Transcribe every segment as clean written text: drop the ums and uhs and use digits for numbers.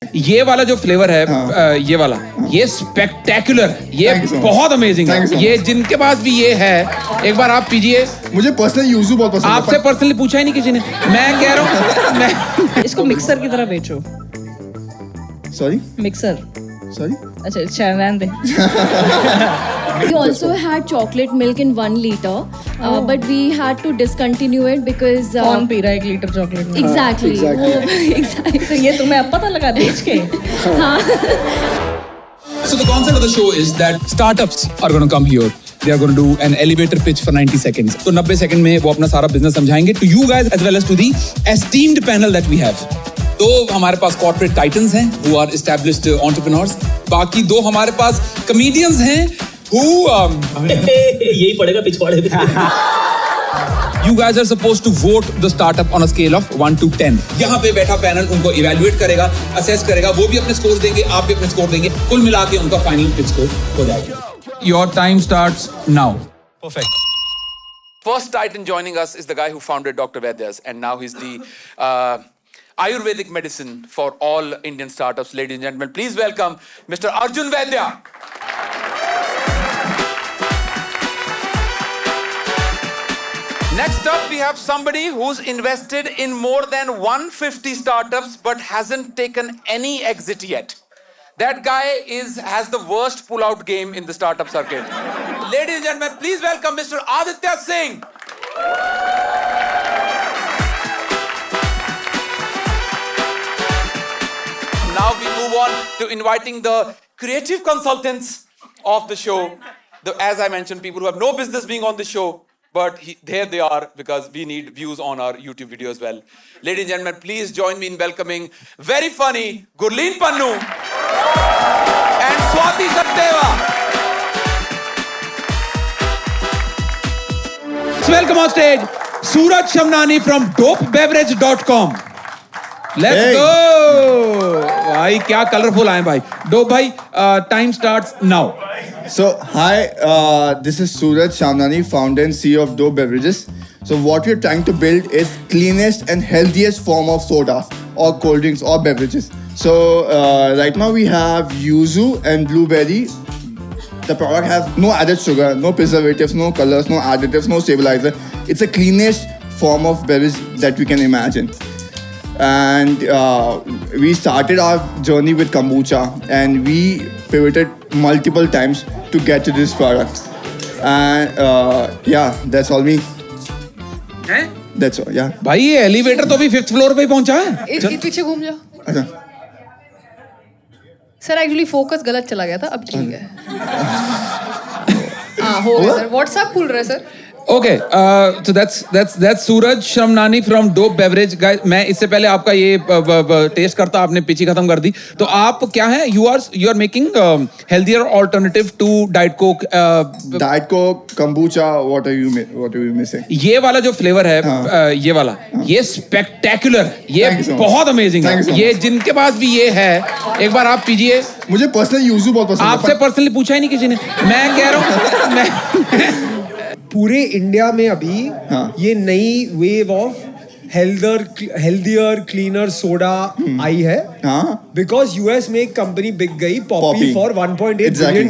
ये वाला जो फ्लेवर है ये वाला ये स्पेक्टेकुलर ये बहुत अमेजिंग है। ये जिनके पास भी ये है एक बार आप पीजिए। मुझे पर्सनली यूजू बहुत पसंद है। आपसे पर्सनली पूछा ही नहीं किसी ने। मैं कह रहा हूँ मैं इसको मिक्सर की तरह बेचो। सॉरी मिक्सर सॉरी अच्छा रहने दे। We also had chocolate milk in 1 liter, but we had to discontinue it because. कौन पी रहा है 1 लीटर चॉकलेट में? Exactly. Exactly. तो ये तुम्हें अब पता लगा बेच के? So the concept of the show is that startups are going to come here. They are going to do an elevator pitch for 90 seconds. तो 90 सेकंड में वो अपना सारा बिजनेस समझाएंगे to you guys as well as to the esteemed panel that we have. तो हमारे पास corporate titans हैं who are established entrepreneurs. बाकी दो हमारे पास comedians हैं who यही पड़ेगा पिछवाड़े पे। You guys are supposed to vote the startup on a scale of 1 to 10. यहाँ पे बैठा पैनल उनको इवैल्यूएट करेगा, असेस करेगा, वो भी अपने स्कोर देंगे, आप भी अपने स्कोर देंगे, कुल मिला के उनका फाइनल पिच स्कोर हो जाएगा. Your time starts now. Perfect. First titan joining us is the guy who founded Dr. Vaidya's, and now he's the Ayurvedic medicine for all Indian startups. Ladies and gentlemen, please welcome Mr. Arjun Vaidya. Next up, we have somebody who's invested in more than 150 startups but hasn't taken any exit yet. That guy has the worst pull-out game in the startup circuit. Ladies and gentlemen, please welcome Mr. Aditya Singh. Now we move on to inviting the creative consultants of the show. As I mentioned, people who have no business being on the show. But there they are because we need views on our YouTube video as well. Ladies and gentlemen, please join me in welcoming very funny Gurleen Pannu and Swati Satdeva. welcome on stage Suraj Shamnani from dopebeverage.com. Let's go. भाई क्या colourful आए भाई. Dope भाई, time starts now. So, hi, this is Suraj Shamnani, founder and CEO of Dope Beverages. So, what we're trying to build is cleanest and healthiest form of soda or cold drinks or beverages. So, right now we have yuzu and blueberry. The product has no added sugar, no preservatives, no colors, no additives, no stabilizer. It's the cleanest form of beverage that we can imagine. And we started our journey with kombucha and we pivoted multiple times to get to this product. And yeah, that's all me. That's all, yeah. भाई ये elevator तो अभी 5th floor पे ही पहुंचा है. पीछे घूम जाओ. अच्छा. सर एक्चुअली फोकस गलत चला गया था. अब ठीक है. हाँ हो गया सर. व्हाट्सएप खुल रहा है sir. Okay, so that's Suraj Shamnani from Dope Beverage. Guys, मैं इससे पहले आपका ये टेस्ट करता, आपने पिची खत्म कर दी. तो आप क्या है? You are making healthier alternative to Diet Coke. Diet Coke, kombucha. What are you missing? ये वाला जो फ्लेवर है ये वाला ये स्पेक्टेकुलर ये बहुत अमेजिंग है. ये जिनके पास भी ये है एक बार आप पीजिए. मुझे पर्सनली यूजू बहुत पसंद है. आपसे पर्सनली पूछा ही नहीं किसी ने. मैं कह रहा हूँ मैं पूरे इंडिया में अभी ये नई wave of healthier cleaner soda आई है बिकॉज यूएस में एक कंपनी बिक गई पॉपी फॉर $1.8 बिलियन.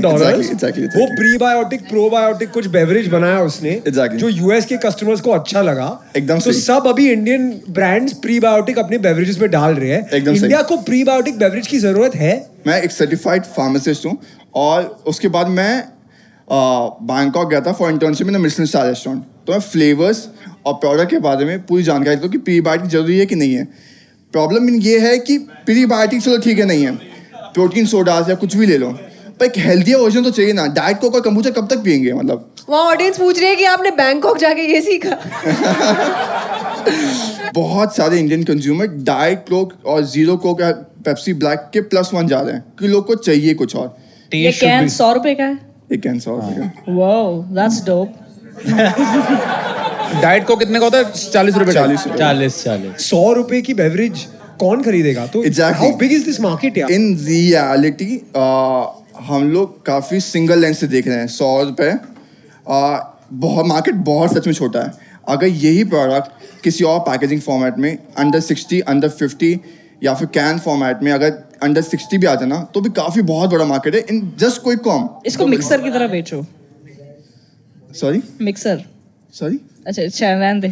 वो प्रीबायोटिक प्रोबायोटिक कुछ बेवरेज बनाया उसने जो यूएस के कस्टमर्स को अच्छा लगा एकदम. तो सब अभी इंडियन ब्रांड्स प्रीबायोटिक अपने बेवरेजेस में डाल रहे हैं. इंडिया को प्रीबायोटिक बेवरेज की जरूरत है. मैं एक सर्टिफाइड फार्मासिस्ट हूँ और उसके बाद मैं बैंकॉक गया था for internship in Michelin star restaurant. तो मैं फ्लेवर्स और प्रोडक्ट के बारे में पूरी जानकारी देता हूँ कि प्रीबायोटिक जरूरी है कि नहीं है. प्रॉब्लम ये है कि प्रीबायोटिक चलो ठीक है नहीं है, प्रोटीन सोडास या कुछ भी ले लो, पर एक हेल्थियर वर्जन तो चाहिए ना. डाइट कोक और kombucha कब तक पियेंगे? मतलब वहाँ ऑडियंस पूछ रही है कि आपने बैंकॉक जाके ये सीखा. बहुत सारे इंडियन कंज्यूमर डाइट कोक और जीरो कोक या पेप्सी ब्लैक के +1 जा रहे हैं कि लोग को चाहिए कुछ और. ये कैन 100 रुपए का है. एक कैन 100 रुपए का. Wow, that's dope. डाइट को कितने का होता है? 40 रुपए. 40 100 रुपए की बेवरेज कौन खरीदेगा? तो how big is this market यार? इन रियलिटी हम लोग काफी सिंगल लेंस से देख रहे हैं. 100 रुपए बहुत मार्केट बहुत सच में छोटा है. अगर यही प्रोडक्ट किसी और पैकेजिंग फॉर्मेट में अंडर 60 अंडर 50 या फिर कैन फॉर्मेट में अगर अंडर 60 भी आ जाए ना तो भी काफी बहुत बड़ा मार्केट है इन जस्ट कोई कॉम. इसको मिक्सर की तरह बेचो. Sorry mixer. सॉरी. अच्छा रहने दे.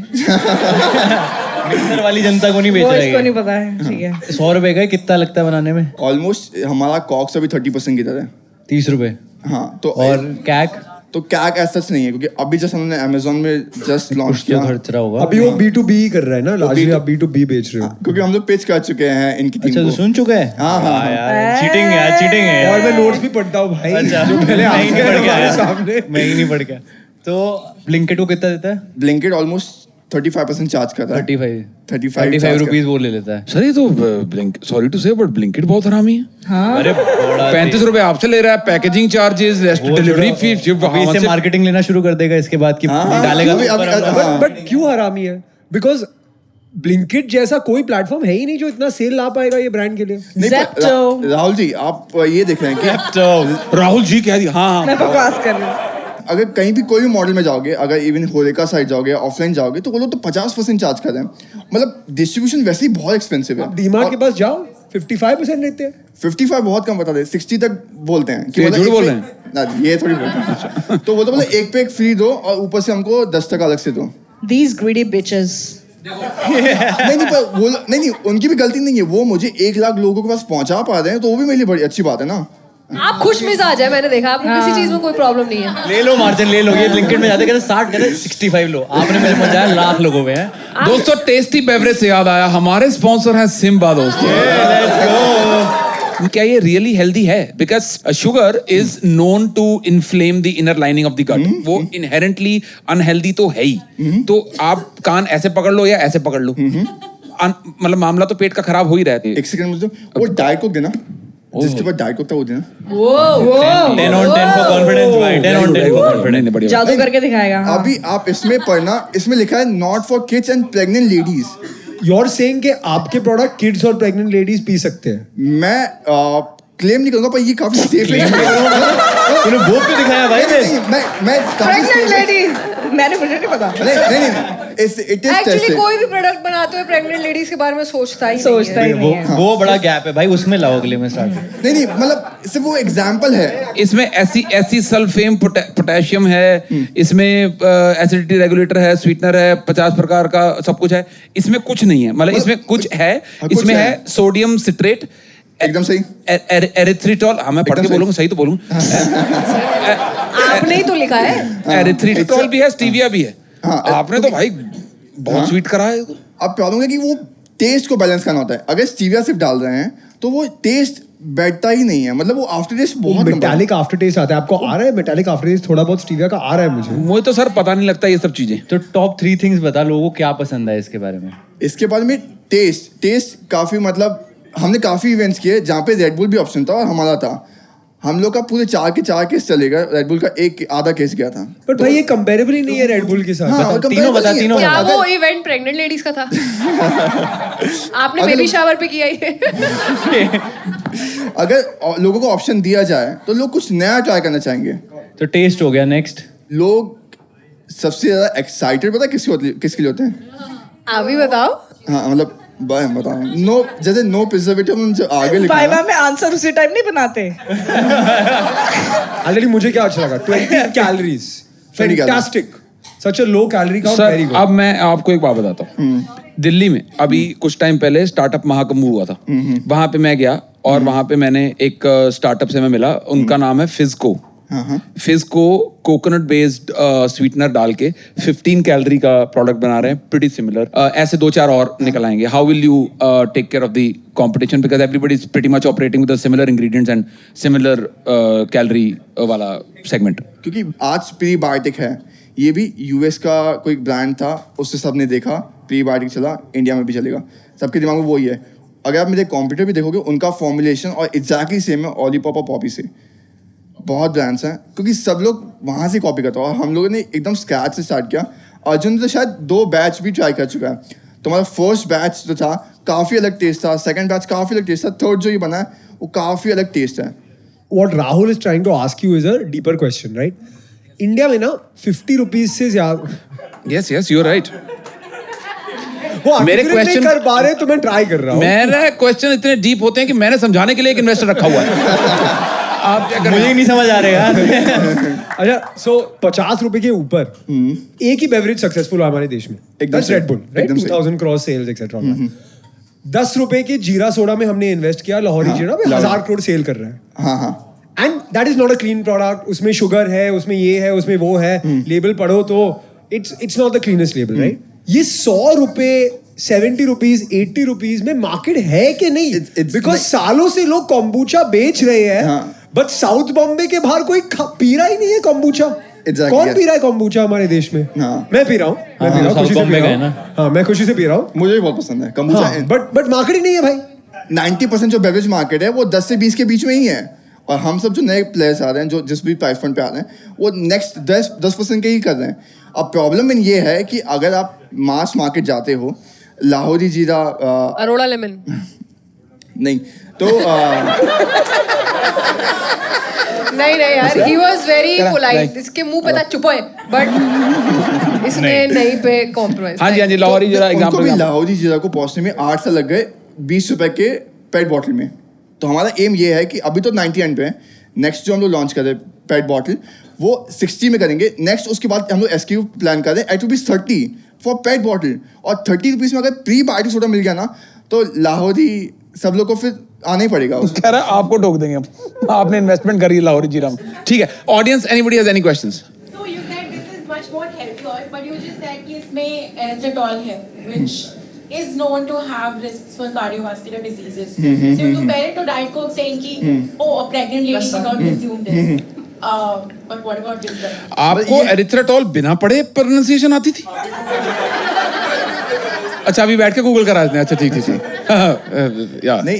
मिक्सर वाली जनता को नहीं बेच वो रहा इसको है. नहीं पता है. ठीक है. 100 रुपए का कितना लगता है बनाने में? ऑलमोस्ट हमारा कॉक्स अभी 30% की तरह है. 30 रुपए. हाँ तो और कैक तो कैक ऐसा नहीं है क्योंकि अभी जस्ट हमने अमेजोन में जस्ट लॉन्च कुछ तो किया. खर्च रहा होगा. अभी वो B2B ही कर रहा है ना, लार्जली आप B2B बेच रहे हो. क्योंकि हम लोग पिच कर चुके हैं इनकी टीम अच्छा को. तो सुन चुका है. हाँ, हाँ, हाँ. यार चीटिंग है यार, चीटिंग है और यार. मैं नोट्स भी पढ़ता हूँ भाई. अच्छा जो पहले मैं ही नहीं पढ़ के आया. सामने. मैं ही नहीं पढ़ के आया. तो ब्लिंकिट को कितना देता है? ब्लिंकिट ऑलमोस्ट 35% चार्ज कर रहा है. 35 रुपीज वो ले लेता है. सर ये तो सॉरी टू से बट ब्लिंकिट बहुत हरामी है. हाँ. अरे बड़ा 35 रुपए आपसे ले रहा है, पैकेजिंग चार्जेस, डिलीवरी फी. अभी इससे मार्केटिंग लेना शुरू कर देगा इसके बाद की डालेगा अभी- ऊपर अभी- अपना। हाँ. बट क्यों हरामी है? बिकॉज ब्लिंकिट जैसा कोई प्लेटफॉर्म है ही नहीं जो इतना सेल ला पाएगा ये ब्रांड के लिए. नहीं, पर Zepto. राहुल जी आप ये देख रहे हैं कि तो राहुल जी कह दिया. हाँ मैं बकवास कर रही हूँ. अगर कहीं भी कोई भी मॉडल में जाओगे, अगर इवन होरेका साइड जाओगे, ऑफलाइन जाओगे तो वो लोग तो 50% चार्ज कर रहे हैं. मतलब डिस्ट्रीब्यूशन वैसे ही बहुत एक्सपेंसिव है. डीमार्ट के पास जाओ 55% लेते हैं. 55 बहुत कम बता दे, 60 तक बोलते हैं. तो ये मतलब झूठ एक बोल पे- रहे हैं? ना, ये थोड़ी बोलते हैं. तो वो तो मतलब एक पे एक फ्री दो और ऊपर से हमको 10 टका अलग से दो. These greedy bitches. नहीं पर वो नहीं उनकी भी गलती नहीं है. वो मुझे 1 लाख लोगों के पास पहुंचा पा रहे हैं तो वो भी मेरे लिए बड़ी अच्छी बात है ना. आप खुश मिजाज है, मैंने देखा आपको किसी चीज में कोई प्रॉब्लम नहीं है. ले लो मार्जिन ले लो. ये ब्लिंकिट में जाते कहते 60 कहते 65 लो. आपने मुझे पहुंचाया लाख लोगों में है. दोस्तों, टेस्टी बेवरेज से याद आया, हमारे स्पॉन्सर हैं सिम्बा. दोस्तों, क्या ये रियली हेल्दी है? Because sugar is known to inflame the inner lining of the gut. वो इनहेरेंटली अनहेल्दी तो है ही. तो आप कान ऐसे पकड़ लो या ऐसे पकड़ लो, मतलब मामला तो पेट का खराब हो ही रहता है. एक सेकंड मुझे वो डाइट कोक देना, जिसके बाद डाइट कोक था वो देना. 10 on 10 for confidence भाई. 10 on 10 for confidence. नहीं, बढ़िया. जादू करके दिखाएगा. हाँ. अभी आप इसमें पढ़ना, इसमें लिखा है not for kids and pregnant ladies. You're saying कि आपके प्रोडक्ट किड्स और प्रेग्नेंट लेडीज पी सकते हैं. मैं क्लेम नहीं करूंगा पर ये काफी सेफ है. तूने बोर्ड पे दिखाया भाई. नहीं, मैं काफी प्रेग्नेंट safe है. लेडीज. मैंने मुझे नहीं पता. नहीं इट इज एक्चुअली टेस्टेड. कोई भी प्रोडक्ट बनाते हुए प्रेग्नेंट लेडीज के बारे में सोचता ही सोचता नहीं ही है. नहीं है. वो बड़ा गैप है भाई. उसमें लाओ अगले में स्टार्ट. नहीं मतलब सिर्फ वो एग्जांपल है. इसमें ऐसी सल्फेम पोटेशियम है, इसमें एसिडिटी रेगुलेटर है, स्वीटनर है, 50 प्रकार का सब कुछ है. इसमें कुछ नहीं है, मतलब इसमें कुछ है. कुछ इसमें है. है सोडियम सिट्रेट, एकदम सही. एरिथ्रिटॉल. हाँ मैं पढ़ के एकदम बोलूंगा, सही तो बोलूँ. आपने ही तो लिखा है. एरिथ्रिटॉल भी है, स्टीविया भी है. हाँ, आपने तो भाई बहुत हाँ. स्वीट करा है. अब प्रॉब्लम है कि वो टेस्ट को बैलेंस करना होता है. अगर स्टीविया सिर्फ डाल रहे हैं तो वो टेस्ट बैठता ही नहीं है. मतलब वो आफ्टर टेस्ट बहुत मेटालिक आफ्टर टेस्ट आता है. आपको आ रहा है मेटालिक आफ्टर टेस्ट? थोड़ा बहुत स्टीविया का आ रहा है मुझे. मुझे तो सर पता नहीं लगता ये सब चीजें. तो टॉप 3 थिंग्स बता लोगों को क्या पसंद है इसके बारे में. इसके बाद में टेस्ट काफी, मतलब हमने काफी इवेंट्स किए जहाँ पे रेड बुल भी ऑप्शन था और हमारा था. हम लोग का पूरे 4 के 4 केस चलेगा. रेड बुल का एक आधा केस गया था. बट भाई ये कंपेरेबल ही नहीं है रेड बुल के साथ. हाँ, बता, comparable तीनों बता, नहीं है. तीनों क्या अगर- वो इवेंट प्रेग्नेंट लेडीज का था? आपने अगर- बेबी शावर पे किया ये. अगर लोगों को ऑप्शन दिया जाए तो लोग कुछ नया ट्राई करना चाहेंगे. तो टेस्ट हो गया. नेक्स्ट लोग सबसे ज्यादा एक्साइटेड पता है किसके लिए होते हैं? आप ही बताओ. हाँ मतलब बताओ. नो, जैसे नो प्रिजर्वेटिव जो आगे लिखा है फाइवा ना, में आंसर उसी टाइम नहीं बनाते. ऑलरेडी मुझे क्या अच्छा लगा 20 calories. 20 fantastic. Such a low calorie count. Very sir good. अब मैं आपको एक बात बताता हूँ. दिल्ली में अभी कुछ टाइम पहले स्टार्टअप महाकुंभ हुआ था. वहां पे मैं गया और वहां पे मैंने एक स्टार्टअप से मैं मिला. उनका नाम है फिजको. फिजको कोकोनट बेस्ड स्वीटनर डाल के 15 कैलोरी का प्रोडक्ट बना रहे हैं. Pretty similar. ऐसे 2-4 और निकल आएंगे. How will you take care of the competition, because everybody is pretty much operating with similar ingredients and similar calorie वाला सेगमेंट. क्योंकि आज प्रीबायोटिक है. ये भी यूएस का कोई ब्रांड था, उससे सबने देखा प्रीबायोटिक चला, इंडिया में भी चलेगा. सबके दिमाग में वही है. अगर आप मेरे कॉम्पिटिटर भी देखोगे उनका फॉर्मुलेशन और एग्जैक्टली सेम है ऑलीपॉप और पॉपी से. बहुत ब्रांड्स हैं क्योंकि सब लोग वहाँ से कॉपी करते हैं और हम लोगों ने एकदम स्क्रैच से स्टार्ट किया. अर्जुन तो शायद 2 बैच भी ट्राई कर चुका है. तो हमारा फर्स्ट बैच जो था काफ़ी अलग टेस्ट था, सेकंड बैच काफ़ी अलग टेस्ट था, थर्ड जो ये बना है वो काफ़ी अलग टेस्ट है. What Rahul is trying to ask you is a deeper question, right? India में ना 50 रुपीज से ज्यादा. Yes you are right. वो मेरे articulate नहीं question- कर पा रहे तो मैं ट्राई कर रहा हूँ. मेरे क्वेश्चन इतने डीप होते हैं कि मैंने समझाने के लिए एक इन्वेस्टर रखा हुआ है. आप क्या मुझे ही नहीं समझ आ रहे यार. अच्छा, so 50 रुपए के ऊपर एक ही बेवरेज सक्सेसफुल हुआ हमारे देश में. एकदम That's सही. Red Bull, right? एकदम सही. 2000 क्रॉस सेल्स एक्सेट्रा. 10 रुपए के जीरा सोडा में हमने इन्वेस्ट किया. लाहौरी जीरा में 1000 करोड़ सेल कर रहा है. हाँ हाँ and that is not a clean product. उसमें शुगर है, उसमें ये है, उसमें वो है. लेबल पढ़ो तो it's not the cleanest label, right? ये 100 रुपए 70 रुपीज 80 रुपीज में मार्केट है कि नहीं? It's बिकॉज like- सालों से लोग कॉम्बूचा बेच रहे हैं. हाँ. बट साउथ बॉम्बे के बाहर कोई पी रहा ही नहीं है कॉम्बूचा. Exactly, कौन yes. पी रहा है कॉम्बूचा हमारे देश में? हाँ. मैं पी रहा हूँ. मैं पी रहा हूँ, South खुशी से पी Bombay रहा का है हूँ. ना? हाँ, मैं खुशी से पी रहा हूँ. मुझे भी बहुत पसंद है कंबूचा. हाँ, बट मार्केट ही नहीं है भाई. 90% जो बेवरेज मार्केट है वो 10 से 20 के बीच में ही है. और हम सब जो नए प्लेयर्स आ रहे हैं जो जिस भी प्राइस पॉइंट पे आ रहे हैं वो नेक्स्ट 10% के ही कर रहे हैं. अब प्रॉब्लम इन ये है कि अगर आप मास मार्केट जाते हो, लाहौरी जीरा अरोड़ा लेमन. नहीं तो नहीं यार, he was very चला, polite. नहीं. इसके मुंह पे था चुप है, बट इसने नहीं पे कॉम्प्रोमाइज. हाँ जी हाँ जी, लाहौरी जीरा उनको भी एग्जाम्पल. लाहौरी जीरा को पहुंचने में 8 साल लग गए 20 रुपए के पेट बॉटल में. तो हमारा एम ये है कि अभी तो 99 पे है. नेक्स्ट जो हम लोग लॉन्च कर रहे हैं पेट बॉटल वो 60 में करेंगे. नेक्स्ट उसके बाद हम लोग एसक्यू प्लान कर रहे हैं at rupees 30 for pet bottle. और 30 रुपीज में अगर प्री बायोटिक सोडा मिल गया ना तो लाहौरी सब लोग को फिर आना ही पड़ेगा. कह रहा है आपको ठोक देंगे हम. आपने इन्वेस्टमेंट करी है लाहौरी जीरा में. ठीक है. Audience, anybody has any questions? So you said this is much more healthier, but you just said कि इसमें erythritol है, which is known to have risks for cardiovascular diseases. So you compare it to Diet Coke saying कि oh a pregnant lady should not consume this. But what about this? आपको एरिथ्रेटॉल बिना पढ़े pronunciation आती थी? अच्छा, अभी बैठ के गूगल करा देते हैं. अच्छा ठीक. या नहीं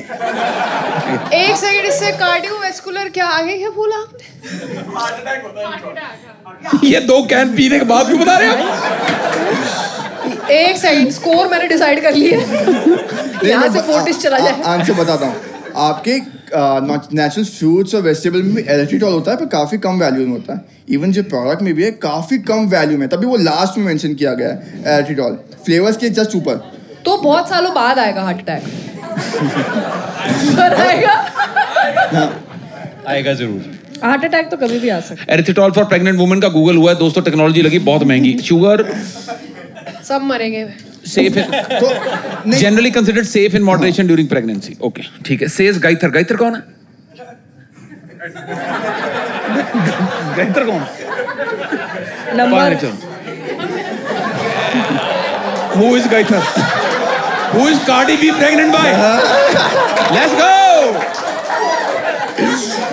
एक सेकंड, इससे कार्डियोवैस्कुलर क्या आगे क्या बोला आपने? ये 2 कैन पीने के बाद क्यों बता रहे हैं? एक सेकंड, स्कोर मैंने डिसाइड कर लिया. यहाँ से फोर्टिस चला जाए. आंसर बताता हूँ. आपके नेचुरल फ्रूट्स और वेजिटेबल में भी एरिथ्रिटॉल होता है पर काफ़ी कम वैल्यू में होता है. इवन जो प्रोडक्ट में भी है काफ़ी कम वैल्यू में, तभी वो लास्ट में मेंशन किया गया है एरिथ्रिटॉल. फ्लेवर्स के जस्ट ऊपर. तो बहुत सालों बाद आएगा हार्ट अटैक. आएगा. आएगा जरूर. हार्ट अटैक तो कभी भी आ सकता एरिथ्रेटॉल फॉर प्रेग्नेंट वुमेन का गूगल हुआ है दोस्तों. टेक्नोलॉजी लगी बहुत महंगी. शुगर सब मरेंगे. safe in, तो नहीं generally considered safe in moderation during pregnancy. Okay, ठीक है. Says गाइथर. गाइथर कौन है? गाइथर कौन है? है. Number Who is गाइथर? Who is Cardi B pregnant by? Let's go.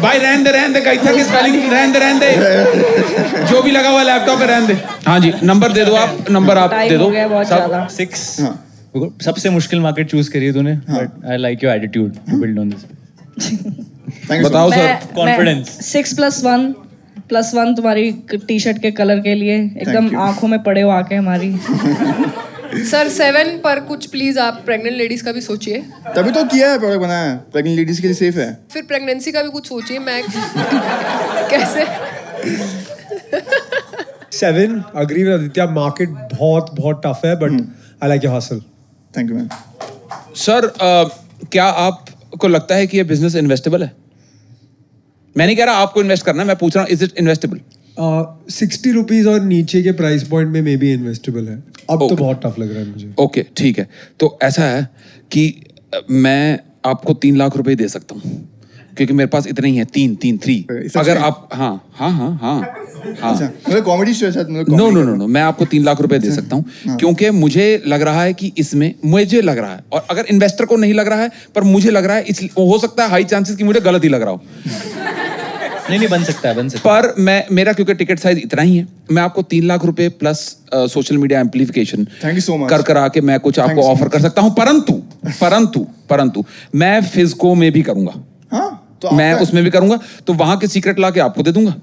भाई रहने दे गाइथर की स्पेलिंग रहने दे. जो भी लगा हुआ लैपटॉप पे रहने दे. हाँ जी, नंबर दे दो आप. नंबर आप दे टाइम दो. हो गया बहुत ज्यादा. 6 सबसे मुश्किल मार्केट चूज करी है तूने. But I like your attitude to build on this. Thank you so बताओ much. सर. Confidence. 6+1 तुम्हारी टी शर्ट के कलर के लिए एकदम you. आंखों में पड़े हो आके हमारी. सर 7 पर कुछ प्लीज आप प्रेग्नेंट लेडीज का भी सोचिए. तभी तो किया है, प्रोडक्ट बनाया है. प्रेग्नेंट लेडीज के लिए सेफ है. फिर प्रेगनेंसी का भी कुछ सोचिए. मैं कैसे 7 agree with आदित्य. मार्केट बहुत टफ है but I like your hustle. Thank you ma'am. Sir क्या आपको लगता है कि ये बिजनेस इन्वेस्टेबल है? मैं नहीं कह रहा आपको इन्वेस्ट करना है, मैं पूछ रहा हूँ इज इट इन्वेस्टेबल? 60 रुपीज और नीचे के प्राइस पॉइंट में मे बी इन्वेस्टेबल है. अब तो Okay. बहुत टफ लग रहा है मुझे. ओके ठीक है. तो ऐसा है कि मैं आपको 3 लाख रुपए दे सकता हूँ क्योंकि मेरे पास इतने ही है. 3. सच अगर में? आप हाँ अच्छा मतलब कॉमेडी शो है शायद. मतलब no comedy no no no मैं आपको 3 लाख रुपए दे सकता हूँ क्योंकि मुझे लग रहा है कि इसमें मुझे लग रहा है, और अगर इन्वेस्टर को नहीं लग रहा है पर मुझे लग रहा है, इसलिए हो सकता है हाई चांसेस कि मुझे गलत ही लग रहा हो. नहीं बन सकता है. पर मैं क्योंकि टिकट साइज इतना ही है, मैं आपको 3 लाख रुपए plus social media amplification Thank you so much. कर आके मैं कुछ Thank आपको you so ऑफर कर सकता हूँ. परंतु मैं फिजिको में भी करूंगा. हाँ तो मैं आपका- उसमें भी करूंगा, तो वहां के सीक्रेट ला के आपको दे दूंगा,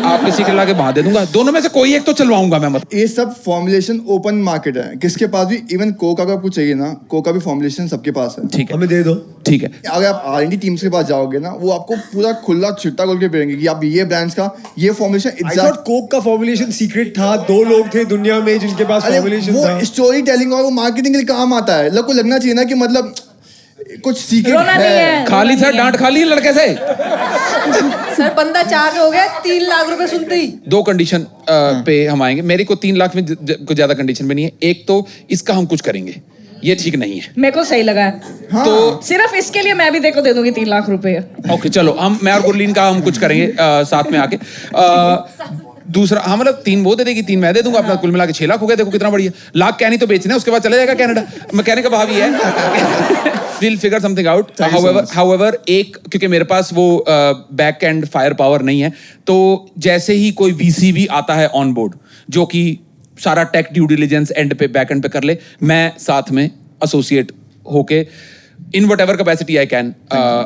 आपके सीक्रेट ला के वहां दे दूंगा, दोनों में से कोई एक तो चलवाऊंगा मैं। मतलब ये सब फॉर्मुलेशन ओपन मार्केट है, किसके पास भी, इवन कोका का आपको चाहिए ना, कोका भी फॉर्मुलेशन सबके पास है। ठीक है, हमें दे दो। ठीक है। अगर आप R&D टीम्स के पास जाओगे ना, वो आपको पूरा खुला चिट्टा खोल के पेरेंगे कि आप ये ब्रांड्स का ये फॉर्मुलेशन I thought कोक का फॉर्मुलेशन सीक्रेट था, 2 लोग थे दुनिया में जिनके पास फॉर्मुलेशन था। वो स्टोरी टेलिंग और वो मार्केटिंग के लिए काम आता है। लोग को लगना चाहिए ना कि मतलब कुछ सीक्रेट रोना नहीं है। खाली सर डांट खा ली लड़के से। सर बंदा चार्ज हो गया 3 लाख रुपए सुनते ही। 2 कंडीशन पे हम आएंगे। मेरे को 3 लाख में कुछ ज्यादा कंडीशन में नहीं है। एक तो इसका हम कुछ करेंगे, ये ठीक नहीं है। मेरे को सही लगा है। हाँ। तो सिर्फ इसके लिए मैं भी देखो दे दूंगी 3 लाख रुपए। ओके चलो, हम मैं और गुरलीन का हम कुछ करेंगे साथ में आके। दूसरा हाँ, मतलब 3 वो दे देगी, 3 मैं दे दूंगा, अपना कुल मिला के 6 लाख हो गया। देखो कितना बढ़िया। लाख क्या नहीं तो बेचने, उसके बाद चले जाएगा कनाडा। मैकेनिक का भाव ही है। We'll figure something out. Thank you so much. However, एक क्योंकि मेरे पास वो बैक एंड फायर पावर नहीं है, तो जैसे ही कोई VC भी आता है ऑन बोर्ड जो कि सारा tech due diligence and pay back and pay कर ले, मैं साथ में एसोसिएट होके in whatever capacity I can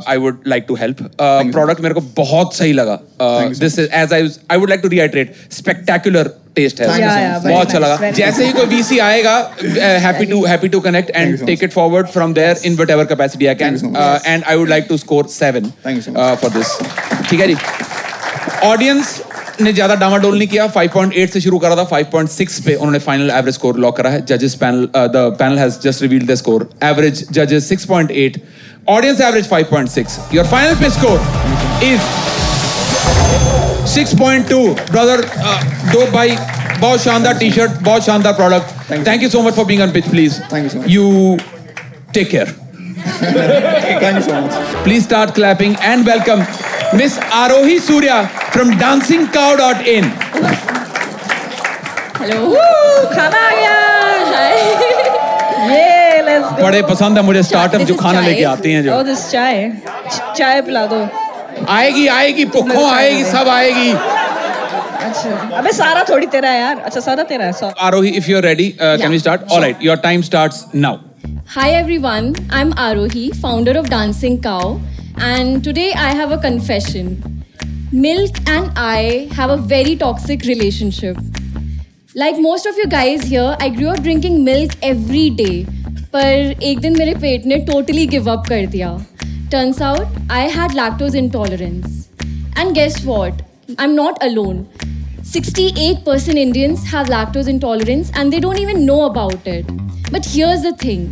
I would like to help. Product मेरे को बहुत सही लगा। This is as I would like to reiterate, spectacular taste है, Thank you so much. बहुत अच्छा लगा। जैसे ही कोई VC आएगा, happy to connect and take it forward from there in whatever capacity I can, and I would like to score 7 for this. ठीक है जी। Audience ने ज्यादा डामाडोल नहीं किया, 5.8 से शुरू करा था, 5.6 पे उन्होंने फाइनल एवरेज स्कोर लॉक करा है। जजेस panel, the panel has just revealed the score. Average जजेस 6.8, ऑडियंस एवरेज 5.6। योर फाइनल पे स्कोर इज 6.2। ब्रदर डोप भाई, बहुत शानदार टी शर्ट, बहुत शानदार product. Thank you so much for being on pitch. Please Thank you so much. You take care. Thank you so much. Please start clapping and welcome Miss Arohi Surya from dancingcow.in. खाना आ गया। ये let's go. बड़े पसंद है मुझे startup This जो is खाना chai. लेके आती हैं जो। Oh, this चाय। चाय पिला दो। आएगी आएगी, पुखो आएगी, सब आएगी। अच्छा, अबे सारा थोड़ी तेरा है यार। अच्छा सारा तेरा है। Sorry. Arohi, if you're ready, can Yeah, we start? All right, your time starts now. Hi everyone, I'm Arohi, founder of Dancing Cow, and today I have a confession. Milk and I have a very toxic relationship. Like most of you guys here, I grew up drinking milk every day. पर एक दिन मेरे पेट ने totally give up कर दिया. Turns out I had lactose intolerance. And guess what? I'm not alone. 68% Indians have lactose intolerance and they don't even know about it. But here's the thing.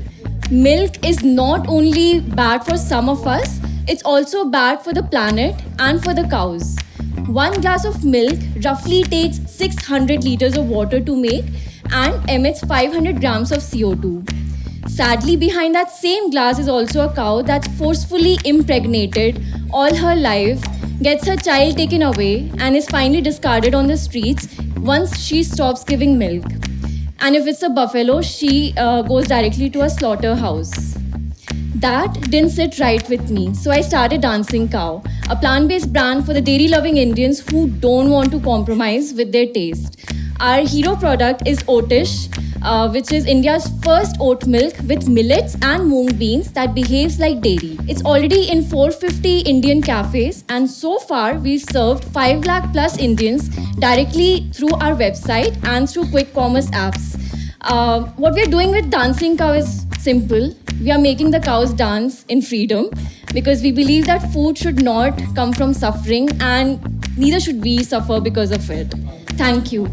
Milk is not only bad for some of us, it's also bad for the planet and for the cows. 1 glass of milk roughly takes 600 liters of water to make and emits 500 grams of CO2. Sadly, behind that same glass is also a cow that's forcefully impregnated all her life, gets her child taken away, and is finally discarded on the streets once she stops giving milk. And if it's a buffalo, she goes directly to a slaughterhouse. That didn't sit right with me, so I started Dancing Cow, a plant-based brand for the dairy-loving Indians who don't want to compromise with their taste. Our hero product is Otish, which is India's first oat milk with millets and moong beans that behaves like dairy. It's already in 450 Indian cafes, and so far we've served 5 lakh plus Indians directly through our website and through quick commerce apps. What we're doing with Dancing Cow is simple. We are making the cows dance in freedom because we believe that food should not come from suffering, and neither should we suffer because of it. Thank you.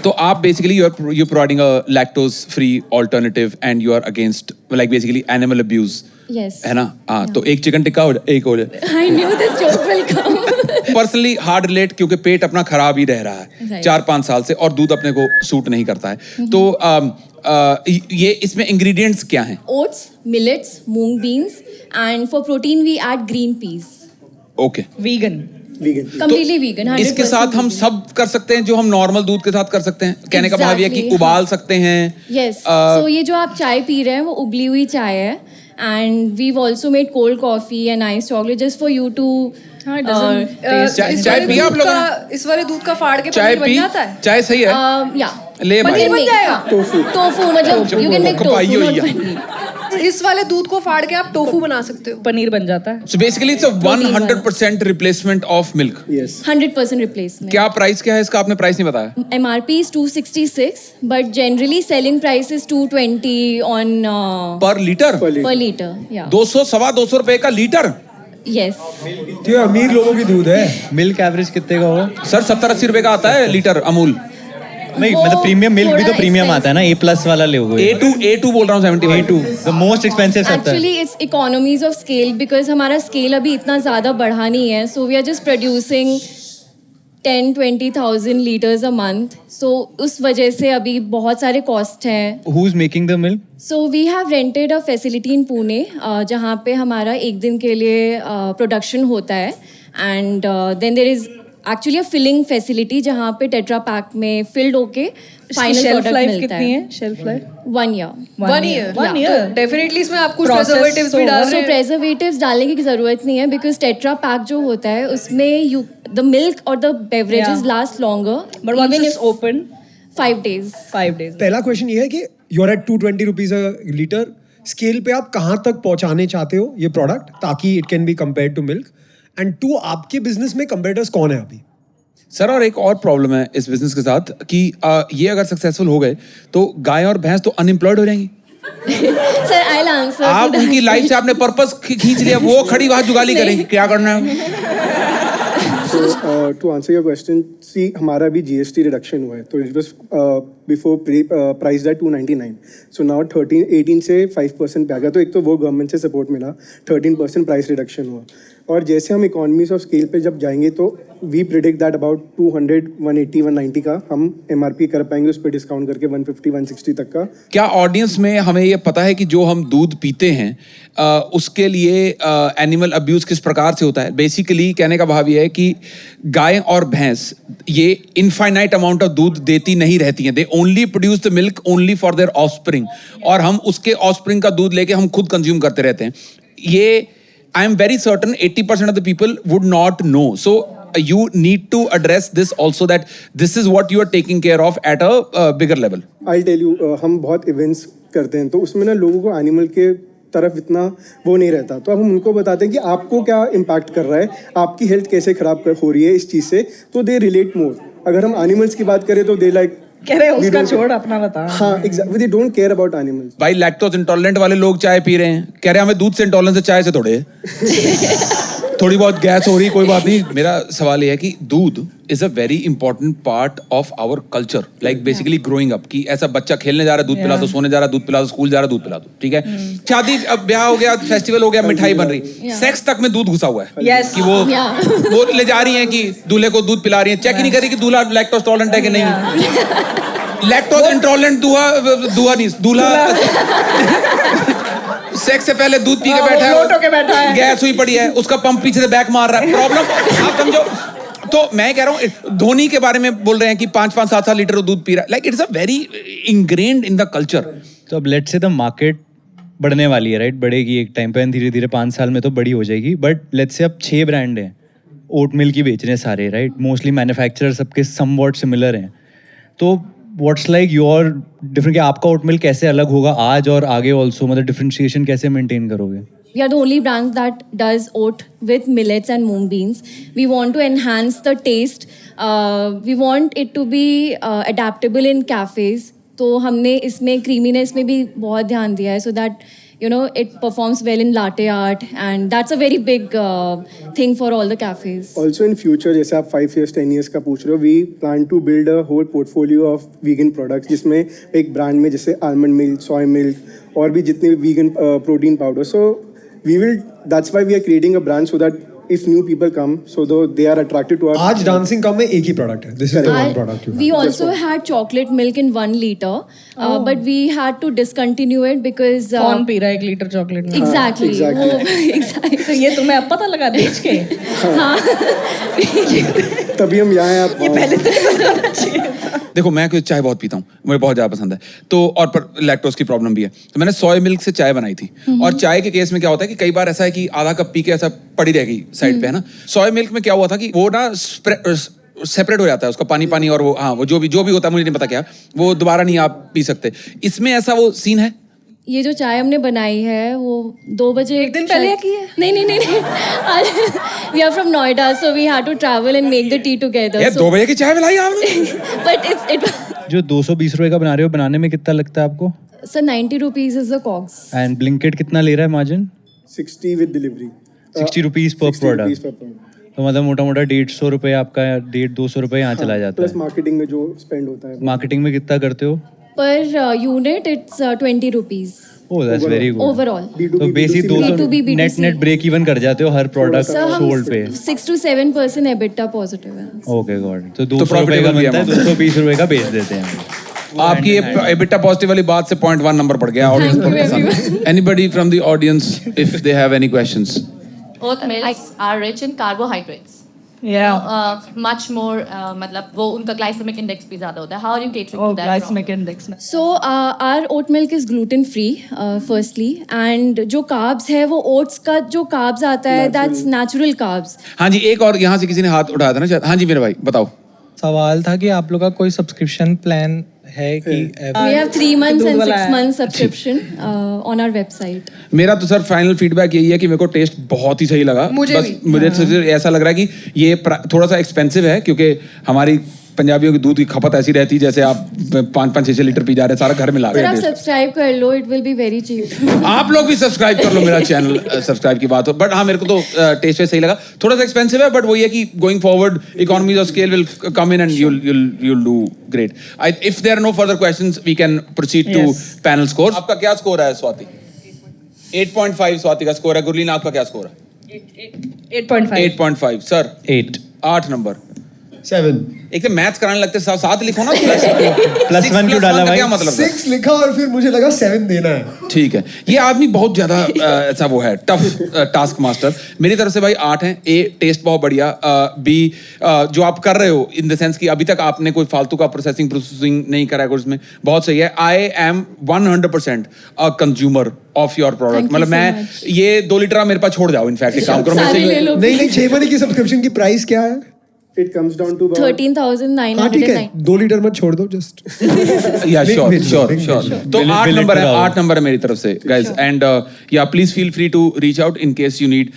तो आप basically you're providing a lactose free alternative and you are against like basically animal abuse. Yes. है ना? हाँ, तो एक chicken tikka और एक और I knew this joke will come. Personally hard relate, क्योंकि पेट अपना खराब ही रह रहा है Right. 4-5 साल से और दूध अपने को सूट नहीं करता है। तो ये इसमें इंग्रेडिएंट्स क्या हैं? Oats, millets, moong beans, and for protein we add green peas. Okay, vegan. Completely vegan. 100% इसके साथ हम vegan. सब कर सकते हैं जो हम नॉर्मल दूध के साथ कर सकते हैं। कहने का भाव ये है कि Exactly, उबाल सकते हैं। Yes. So ये जो आप चाय पी रहे हैं वो उबली हुई चाय है. And we've also made cold coffee and iced chocolate just for you to हाँ, it doesn't taste- चाय पिया आप लोगों ने? इस वाले दूध का फाड़ के चाय पनीर बन पी, जाता है। चाय सही है। yeah. ले भाई। पनीर बन जाएगा? टोफू मतलब you can make खपाई tofu, हुई not है। paneer. इस वाले दूध को फाड़ के आप टोफू बना सकते हो। पनीर बन जाता है। So basically it's a 100% replacement of milk. Yes. 100% replacement. क्या प्राइस क्या है इसका? आपने प्राइस नहीं बताया। MRP is 266, but generally selling price is 220 on पर लीटर? per liter. Yeah. 200 सवा 200 रुपए का लीटर? Yes. तो ये अमीर लोगों की दूध है। मिल्क एवरेज कितने का होगा? सर 70-80 रुपए का आता है लीटर अमूल। नहीं मतलब प्रीमियम मिल्क भी तो प्रीमियम आता है ना, A+ वाला लोगे। A2 बोल रहा हूँ 75। A2 the most expensive आता है। Actually, it's economies of scale because हमारा scale अभी इतना ज़्यादा बढ़ा नहीं है, so we are just producing 10-20,000 liters a month. So उस वजह से अभी बहुत सारे cost हैं। Who's making the milk? So we have rented a facility in Pune, जहाँ पे हमारा एक दिन के लिए production होता है, and then there is actually a filling facility जहाँ पे टेट्रा पैक में फिल्ड होके फाइनल शेल्फ प्रोडक्ट लाइफ मिलता कितनी है। है? Shelf life 1 year. 1 year. One year. Definitely इसमें आप कुछ Process प्रिजर्वेटिव्स तो भी डाल So रहे हैं। preservatives डालने की जरूरत नहीं है because टेट्रा पैक जो होता है उसमें the milk or the beverages Yeah. last longer. But once even it's if open, 5 days. 5 days. पहला क्वेश्चन ये है कि you are at 220 rupees a litre, scale पे आप कहाँ तक पहुंचाने चाहते हो ये प्रोडक्ट ताकि it can be compared to milk, and 2 आपके बिजनेस में कंपेटिटर्स कौन है अभी? सर और एक और प्रॉब्लम है इस बिजनेस के साथ कि ये अगर सक्सेसफुल हो गए तो गाय और भैंस तो अनएम्प्लॉयड हो जाएंगी। Sir, I'll answer. आप to that उनकी लाइफ से आपने पर्पस खींच लिया, वो खड़ी वहां जुगाली करेंगी, क्या करना है? So to answer your question, see हमारा भी GST reduction हुआ है, तो it was before priced at 299, so now 18 से 5% पे आ गया, तो एक तो वो गवर्नमेंट से सपोर्ट मिला, 13% प्राइस रिडक्शन हुआ, और जैसे हम इकोनॉमीज ऑफ स्केल पे जब जाएंगे तो वी प्रिडिक्ट दैट अबाउट 200, 180, 190 का हम MRP कर पाएंगे, उस पर डिस्काउंट करके 150, 160 तक का। क्या ऑडियंस में हमें ये पता है कि जो हम दूध पीते हैं उसके लिए एनिमल अब्यूज किस प्रकार से होता है? बेसिकली कहने का भाव ये है कि गाय और भैंस ये इनफाइनाइट अमाउंट ऑफ दूध देती नहीं रहती हैं, they only produce the milk only for their offspring, और हम उसके ऑफस्प्रिंग का दूध लेके हम खुद कंज्यूम करते रहते हैं। ये I am very certain 80% of the people would not know. So you need to address this also, that this is what you are taking care of at a bigger level. I'll tell you, हम बहुत events करते हैं तो उसमें ना लोगों को animal के तरफ इतना वो नहीं रहता, तो अब हम उनको बताते हैं कि आपको क्या इम्पैक्ट कर रहा है, आपकी हेल्थ कैसे खराब हो रही है इस चीज़ से, तो दे रिलेट मोर। अगर हम एनिमल्स की बात करें तो दे लाइक कह रहे उसका छोड़ अपना बता। हाँ exactly, they don't care about animals. भाई लैक्टोज इंटॉलरेंट वाले लोग चाय पी रहे हैं, कह रहे हैं हमें दूध से इंटॉलरेंस है, चाय से थोड़े थोड़ी बहुत गैस हो रही, कोई बात नहीं। मेरा सवाल ये है कि दूध is a very important part of our culture, like basically growing up, कि ऐसा बच्चा खेलने जा रहा है दूध पिला दो, सोने जा रहा है दूध पिला दो, स्कूल जा रहा है दूध पिला दो, ठीक है, शादी अब ब्याह हो गया, फेस्टिवल हो गया, मिठाई बन रही, सेक्स तक में दूध घुसा हुआ है। Yes. कि वो ले जा रही है कि दूल्हे को दूध पिला रही है, चेक ही नहीं कर रही कि दूल्हा लैक्टोज टॉलरेंट है कि नहीं। लैक्टोज इंटॉलरेंट दूल्हा नहीं, दूल्हा सेक्स से पहले दूध पी के बैठा है, गैस हुई पड़ी है, उसका पंप पीछे से बैक मार रहा है, प्रॉब्लम आप समझो। तो मैं कह रहा हूँ धोनी के बारे में बोल रहे हैं कि 5-5, 7-7 लीटर दूध पी रहा है, like it's a very ingrained in the culture. तो अब लेट्स से द मार्केट बढ़ने वाली है, राइट, बढ़ेगी एक टाइम पे, धीरे धीरे 5 साल में तो बड़ी हो जाएगी, बट लेट्स से अब 6 ब्रांड हैं, ओट मिल्क की बेच रहे हैं सारे, राइट, मोस्टली मैन्युफैक्चरर सबके समवॉट सिमिलर हैं, तो व्हाट्स लाइक योर डिफरेंट, आपका ओट मिल्क कैसे अलग होगा आज और आगे ऑल्सो, मतलब डिफरेंशिएशन कैसे मेंटेन करोगे? We are the only brand that does oat with millets and mung beans. We want to enhance the taste. We want it to be adaptable in cafes. तो हमने इसमें creaminess में भी बहुत ध्यान दिया है, so that you know it performs well in latte art, and that's a very big thing for all the cafes. Also in future, जैसे आप 5 years, 10 years का पूछ रहे हो, we plan to build a whole portfolio of vegan products, जिसमें एक brand में जैसे almond milk, soy milk और भी जितने vegan protein powder. So we will, that's why we are creating a brand, so that if new people come, so though they are attracted to our. आज dancing कम में एक ही product है, this is the one product you We also had chocolate milk in 1 liter, but we had to discontinue it because कौन P रहा है 1 litre chocolate में? exactly, exactly. वो exactly. तो ये तुम्हें अब पता लगा बेच के? हाँ तभी हम यहाँ हैं, आप ये पहले से बताना चाहिए था। देखो मैं कोई चाय बहुत पीता हूँ, मुझे बहुत ज़्यादा पसंद है, तो और पर लैक्टोज की प्रॉब्लम भी है, तो मैंने सोया मिल्क से चाय बनाई थी, और चाय के केस में क्या होता है कि कई बार ऐसा है कि आधा कप पी के ऐसा पड़ी रहेगी साइड पे, है ना। सोया मिल्क में क्या हुआ था कि वो ना सेपरेट हो जाता है, उसका पानी पानी और वो, हाँ, वो जो भी होता है, मुझे नहीं पता क्या, वो दोबारा नहीं आप पी सकते। इसमें ऐसा वो सीन है? ये जो चाय हमने बनाई है वो 2 बजे एक दिन पहले की है? नहीं we are from Noida so we had to travel and make the tea together ये 2 बजे की चाय पिलाई आपने? बट इट जो 220 रुपए का बना रहे हो, बनाने में कितना लगता है आपको? Sir 90 rupees is the COGS and Blinkit कितना ले रहा है margin? 60 with delivery. 60 rupees per 60 rupees product. per product. तो मतलब मोटा मोटा 150 रुपए आपका, 150-200 रुपए यहाँ चला जाता प्लस है। मार्केटिंग में जो स्पेंड होता है मार्केटिंग में कितना करते हो? Per unit it's 20 rupees oh that's very good. Overall तो basic 200 B2B, net break even कर जाते हो हर प्रोडक्ट सर हम सोल्ड पे। 6 to 7% EBITDA पॉजिटिव है। Okay god. तो 200 रुपए profitable का भी है बनता है, मतलब। 220 रुपए का बेच देते हैं। आपकी ये एबिटा पॉजिटिव वाली बात से 0.1 नंबर बढ़ गया Thank you, audience. everyone. Anybody from the audience if they have any questions? Oat milks are rich in carbohydrates. Much more मतलब वो उनका glycemic index भी ज़्यादा होता है. How are you catering to that? Glycemic index में So our oat milk is gluten free firstly and जो carbs है वो oats का जो carbs आता है that's natural carbs. हाँ जी, एक और यहाँ से किसी ने हाथ उठाया था ना शायद। हाँ जी मेरे भाई बताओ। सवाल था कि आप लोग का कोई सब्सक्रिप्शन प्लान है कि We have 3 months and दूध 6 वाला है। months subscription on our website. मेरा तो सर फाइनल फीडबैक यही है कि मेरे को टेस्ट बहुत ही सही लगा। मुझे बस भी। मुझे सिर्फ ऐसा लग रहा है कि ये थोड़ा सा एक्सपेंसिव है क्योंकि हमारी पंजाबियों की दूध की खपत ऐसी रहती है जैसे आप 5-6 लीटर पी जा रहे हैं, सारा घर में ला सर रहे आप हैं। सब्सक्राइब कर लो it will be very cheap. आप लोग भी सब्सक्राइब कर लो मेरा चैनल। सब्सक्राइब की बात हो, बट हाँ मेरे को तो टेस्ट में सही लगा। थोड़ा सा एक्सपेंसिव है बट वो ये कि going forward economies of scale will come in and you'll do great. If there are no further questions we can proceed to panel scores. आपका क्या स्कोर है स्वाति? 8.5 स्वाति का स्कोर है। गुरलीन आपका क्या स्कोर है? 8.5 8.5 सर 8 8 नंबर। 7 एक तो मैथ्स कराने लगते साथ लिखो ना। +1 क्यों डाला भाई? क्या मतलब है? 6 लिखा और फिर मुझे लगा 7 देना है। ठीक है, ये आदमी बहुत ज्यादा ऐसा वो है टफ टास्क मास्टर। मेरी तरफ से भाई 8 हैं। ए टेस्ट बहुत बढ़िया, बी जो आप कर रहे हो इन द सेंस कि अभी तक आपने कोई फालतू का प्रोसेसिंग नहीं करा है उसमें, बहुत सही है। I am 100% a consumer of your product. Thank you मतलब so मैं much. ये 2 लीटर आप मेरे पास छोड़ जाओ। इनफैक्ट एक काम करो सारे ले लो नहीं 6 महीने की सब्सक्रिप्शन की प्राइस क्या है? It comes down to about 13,909. हाँ ठीक है, 2 लीटर मत छोड़ दो जस्ट। या Big sure bill, sure big sure. bill. तो Bill 8 it नंबर है, कराओ। 8 नंबर है मेरी तरफ से गाइस। एंड या please feel free to reach out in case you need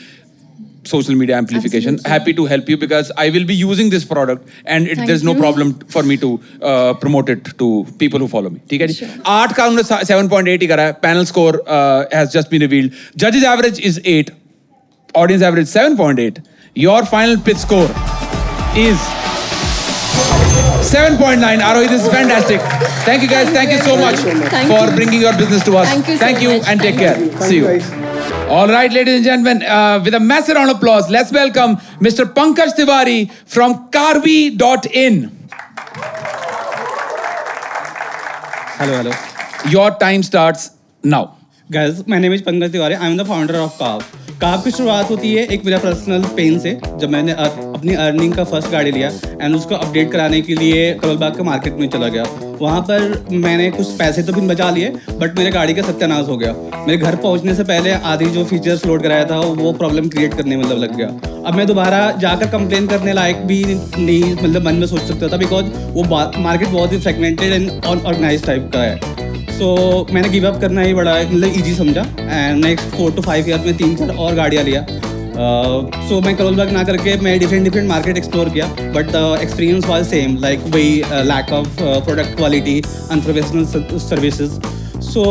social media amplification. Absolutely. Happy to help you because I will be using this product and Thank there's no you. problem for me to promote it to people who follow me. ठीक है जी? Sure. 8 का उन्होंने 7.8 ही करा है। Panel score has just been revealed. Judges average is 8. Audience average 7.8. Your final pitch score is 7.9. Arohi, this is fantastic. Thank you guys. Thank you so much Thank for you. bringing your business to us. Thank you so Thank you much. and take Thank care. See you. All right, ladies and gentlemen, with a massive round of applause, let's welcome Mr. Pankaj Tiwari from Carby.in. Hello. Your time starts now. Guys, my name is Pankaj Tiwari. I am the founder of Carb. Carb की शुरुआत होती है एक मेरा personal pen से, जब मैंने अपनी अर्निंग का फर्स्ट गाड़ी लिया एंड उसको अपडेट कराने के लिए करोल बाग के मार्केट में चला गया। वहाँ पर मैंने कुछ पैसे तो भी बचा लिए बट मेरे गाड़ी का सत्यानाश हो गया। मेरे घर पहुँचने से पहले आधी जो फीचर्स लोड कराया था वो प्रॉब्लम क्रिएट करने मतलब लग गया। अब मैं दोबारा जाकर कंप्लेन करने लायक भी नहीं मतलब मन में सोच सकता था, बिकॉज वो मार्केट बहुत ही फ्रेगमेंटेड एंड ऑर्गेनाइज टाइप का है। सो मैंने गिव अप करना ही बड़ा मतलब ईजी समझा एंड नेक्स्ट 4 to 5 ईयर में 3-4 और गाड़ियाँ लिया। सो मैं करोल बाग ना करके मैं डिफरेंट मार्केट एक्सप्लोर किया but the experience was same, like वही lack of product quality, unprofessional services. So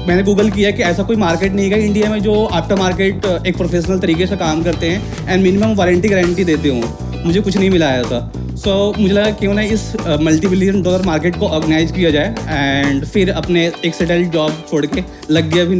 मैंने गूगल किया कि ऐसा कोई मार्केट नहीं है इंडिया में जो आफ्टर मार्केट एक प्रोफेशनल तरीके से काम करते हैं एंड मिनिमम वारंटी गारंटी देते हों। मुझे कुछ नहीं मिला था। सो मुझे लगा क्यों ना इस $multi-billion मार्केट को ऑर्गेनाइज किया जाए एंड फिर अपने एक सेटल्ड जॉब छोड़ के लग गया भी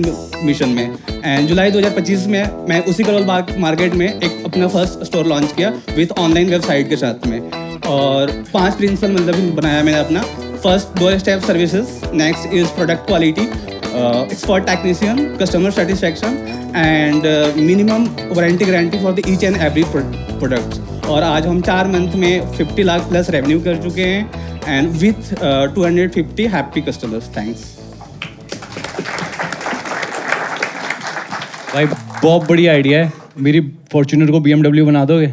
मिशन में। एंड जुलाई 2025 में मैं उसी करोल बाग मार्केट में एक अपना फर्स्ट स्टोर लॉन्च किया विथ ऑनलाइन वेबसाइट के साथ में, और 5 प्रिंसिपल मतलब बनाया मैंने अपना। First 2 step services, next is product quality, expert technician, customer satisfaction and minimum warranty guarantee for the each and every product. और आज हम 4 मंथ में 50 लाख प्लस रेवेन्यू कर चुके हैं and with 250 happy customers. Thanks भाई, बहुत बड़ी आइडिया है। मेरी फॉर्च्यूनर को BMW बना दोगे?